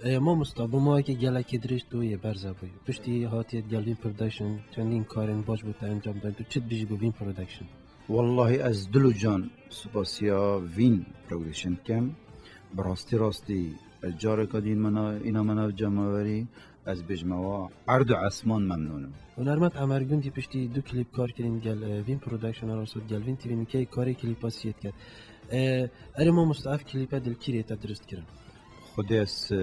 ما مستعب ما که گله که درش توی برزه بوی پشتی هاتیت گلوین پرودکشن چندین کارن باش بود انجام داد تو چت بیش گوین پرودکشن والله از دل و جان سپاسیا وین پرودکشن کم راستی جار کدین اینا منا جمعوری از بجمعوا عرض و عثمان ممنونم. هنرمند عمرگوندی پشتی دو کلیپ کار کردین گل وین پرودکشن راسو گل وین تیوی که کاری کلیپ سیت کرد. اره ما مستعف کلیپ دل کیره تا درست کردن. خودی از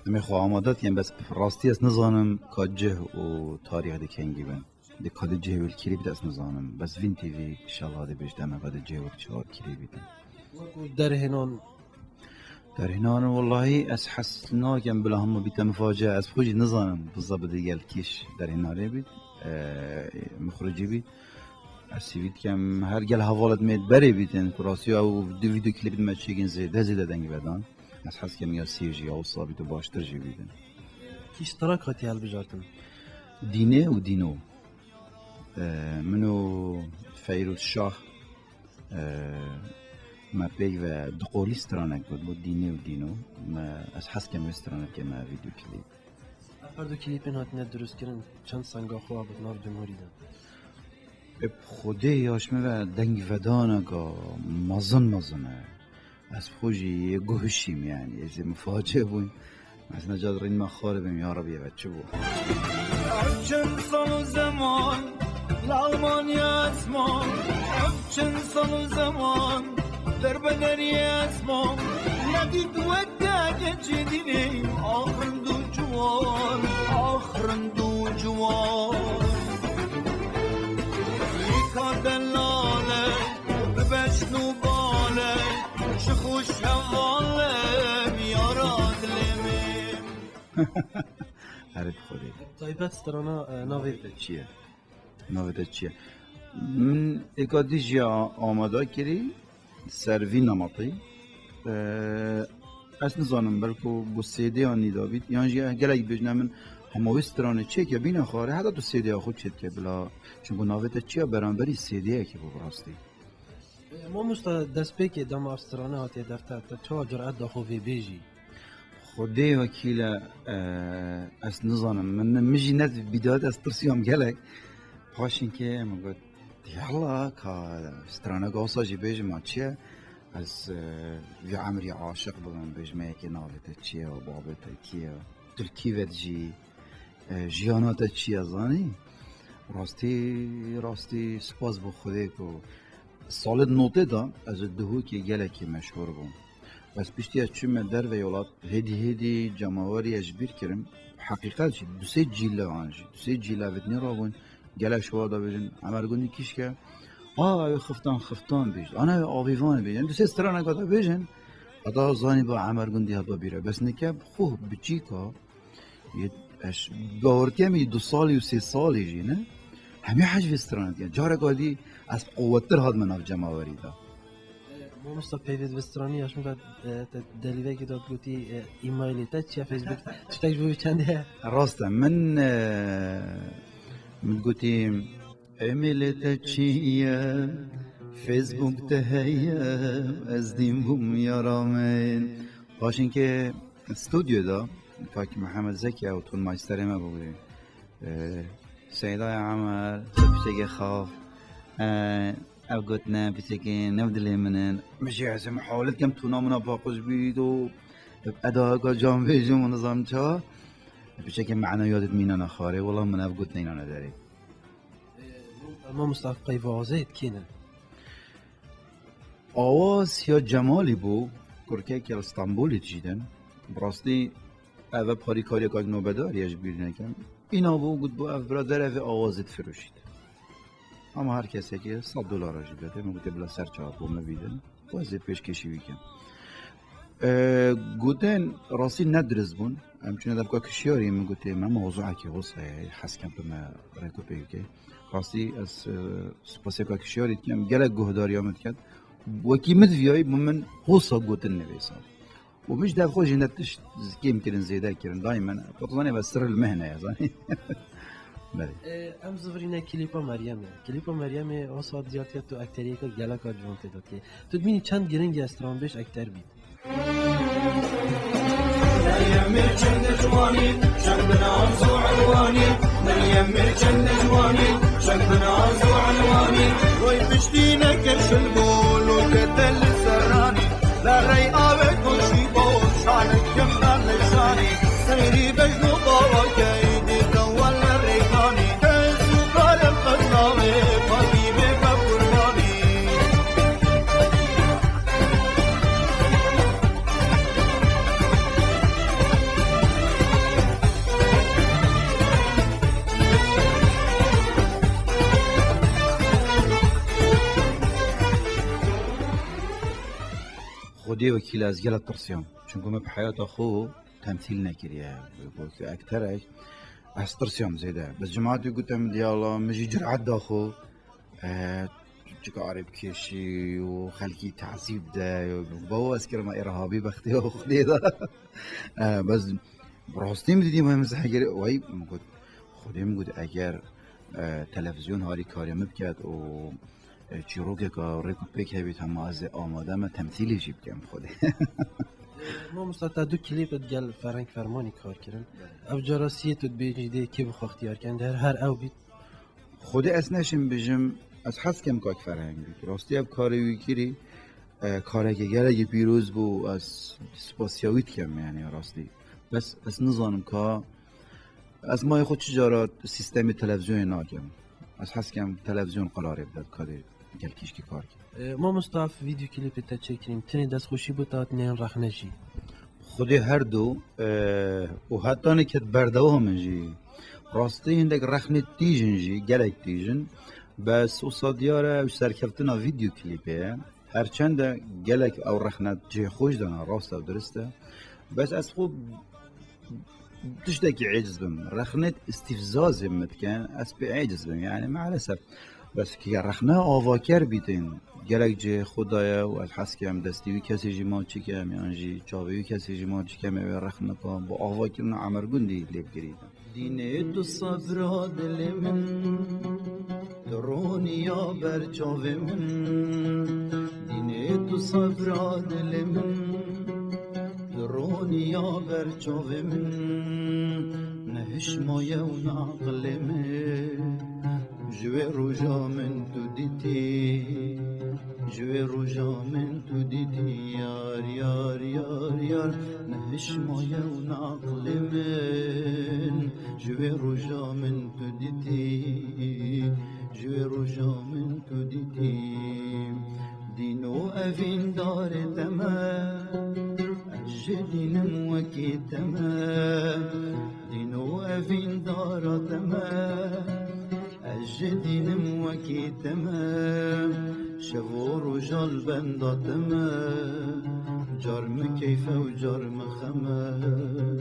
میخوام آمادت یم بس راستی از نزانم کجه و تاریخ دکنگی بن. دکات جه ول کلیپ دست نزانم بس وین تیوی شالله ده بجدم اقاد جه ول چهار کلیپ بیدم. در هنان والله از حسنا کم بلا هم بیت مفاجأه از خوشی نزانم بالضبط دیگر کیش در هناره بید مخرجی بید از سیوید کم هر گل حوالت مید بری بیتن کراسی او دو ویدیو کلیپ ما چیکن زیده دنگی بدن از حس کم یا سیجی او صابیت و باشتر جی بیدن کیش تراکاتی هل بجارتن دینه و دینو منو فیروز شاه ما بی و دقولی استرانک بود دینه و دینو ما از حس کم استرانک ما ویدیو کلیپ. افراد کلیپین هاتنه درست کردن چند سنگا خواه بود نار جمهوری دن. خودی یاشمه و دنگ ودانه که مازنه از خوشی گوشیم یعنی از مفاجئ بود از نجات رین ما خاربیم یا ربی بچه بود. چند سال زمان لالمانیا اسمان چند سال زمان در بدری اسمان ندید وداگه جدینیم آخرندو جوان لیکا دلاله ببشنو باله چه خوش حواله میاراد لیمیم عرب خودی طایبت سترانا ناوید چیه؟ ناوید چیه؟ من اکادیش یا آماده کری سروی نماطی از نزانم بلکو بو سیدی آنی دابید یعنی گلک بجنه من هموی سترانه چه که بین خاره حتی تو سیدی خود چید که بلا چون ناوید چیه برانبری سیدیه که براستی ما مستا دست پیک دام افسترانه هاتی دفته تا چه جرأت داخوی بیجی خودی وکیل از نزانم من مجی ند بیداد از ترسیام گلک پاشین که مگود یالا که سترانه گوسا جی بیج ما چیه از وی عمری عاشق بودم بیج ما که ناوید چیه و بابت کیه ترکی ود جی جیانات چیه زانی راستی سپاس بو خودی که سال نوته دا از دهو که گلکی مشهور بوم بس بیشتر از چون در و یولات هدی جماوری اجبیر کردم حقیقت چی دو سه جیله آنجی دو سه جیله ودنی را بون گله شوا دا بیشن عمرگونی کیش که خفتان بیش آنها آویوان بیشن دو سه استرانه که دا بیشن ادا زانی با عمرگوندی هدا بیره بس نکه خوب بچی که باورتی همی 2 سالی و 3 سالی جی نه همه حجو استرانه دیگه جاره قادی از قوتر هاد مناف جماوری دا ما مستا پیوید وسترانی هاش میگه دلیوه که داد گوتی ایمایلی تا چیه فیسبوک چطور جوی چنده راسته من گوتی ایمیل تا چیه فیسبوک تا هیه از دیم بوم یارامین باشین که استودیو دا کاکی محمد زکی او تون مایستری ما بودیم سیدای عمل سبسیگ خواه او قلتنا بسكي نبدل منن مش عايز محاولة كم تنامنا باقوش بيدو أداء جام بيجو ونظام تا بشكل معنا يادت مينا خاري والله من أبغت نينا نداري ما مستحق وازيد كينا آواز یا جمالی بو کرکه که استانبولی جیدن براستی اوه پاری کاری که نوبداری اجبیر نکن اینا بو گود بو او برادر اوه آوازت فروشید اما هر کسی که $100 جیبته من گوته بلا سر چهار بومه بیدن بازی پیش کشی بیکن گوتن راستی ندرز بون همچنین دبکا کشیاری من گوته من موضوعه که وصه حس کم تو ما ریکو پیگه راستی از سپاسی که کشیاری کم گلک گهداری آمد کرد وکی مدویایی من حوصا گوتن نویسا و مش دفع خوش نتش كيم كرن زيدا كرن دائما بطلاني بس سر المهنه يا زاني ام زورينا كليبا مريم اصلا زيادت تو اكتريه که گلا کا جونت داد که تو ببینی چند گرنگ استران بهش اکتر بید مرچند جوانی شنگ بناز و عنوانی مریم مرچند جوانی شنگ بناز و عنوانی روی پشتی نکش البول و کتل سرانی لری آوه کشی بول شانک کم در نشانی سیری بجنو بابا کیدی دوال ریگانی تزو کارم قدنامه پاکیبه بپرگانی خودی وکیل از گلت ترسیم چون که من بحیات خو تمثیل نکریه بقول که اکترش از ترسیم زیده بس جماعتی گفتم دیالا مجی جرعت داخو چکا عرب کشی و خلکی تعذیب ده باو از کرما ارهابی بختی و خودی ده بس راستیم دیدیم هم زحگری وای مگود خودی مگود اگر تلویزیون هاری کاری مبکد و چیروگه که ریکو پیک هبیت هم از آماده ما تمثیلی جیب کم خوده ما مستعد دو کلیپ گل فرنگ فرمانی کار کردن او جراسیه تو بیجیده که بخو اختیار کند هر او بید خودی اسنشم بجم از حس کم کاک فرهنگ بید راستی اب کاری ویکیری کاری که گره پیروز بو از سپاسیاویت کم یعنی راستی بس از نظانم که از مای خود چجارات سیستم تلویزیون ناکم از حس کم تلویزیون قراره بدد کاری گل کشکی کار کرد ما مستعد ویدیو کلیپ تا چکریم تنی دست خوشی بود تا نین رخنجی خودی هر دو و حتی نکت بردو همجی راستی هندک رخنه تیجن جی گلک تیجن بس و دیاره و سرکفتنا ویدیو کلیپه هرچند گلک او رخنه جی خوش دانا راست و درسته بس از خوب تشتكي عجز بم رخنت استفزاز متكن اس بعجز بم يعني مع الاسف بس كي رخنا آواکر بیتین گلک جه خدایا و الحس که هم دستیوی کسی جی ما چی که هم یانجی چاویوی کسی جی ما چی که هم رخنا کام با آواکر نه عمرگوندی لیب گریدم دینه تو صبر دل من درونیا بر چاو من دینه تو صبر دل من درونیا بر چاو من نهش مایه و نعقل من جوی روژا من تو دیتی جوی روژا من تو دیتی یار یار یار یار نهش مایه و نعقل من جوی روژا من تو دیتی جوی روژا من تو دیتی دینو اوین دار تمام جدینم وکی تمام دینو اوین دار تمام جدینم وکی تمام شو رجال بندا تمام جرم کیف و جرم خمم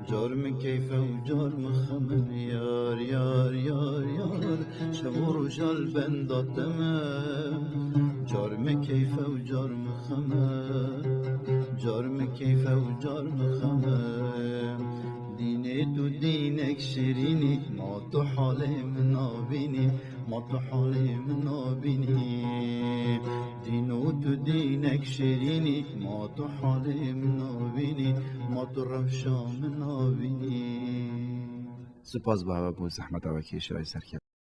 جرم کیف و جرم خمم یار یار یار یار شو رجال بندا تمام جرم کیف و جرم خمم جرم کیف و جرم خمم دینه تو دینک شیرینی ما تو حال من آبینی ما تو حال من آبینی دینو تو دینک شیرینی ما تو حال من آبینی ما تو روشا من آبینی سپاس بابا بو زحمت اوکی شای سرکب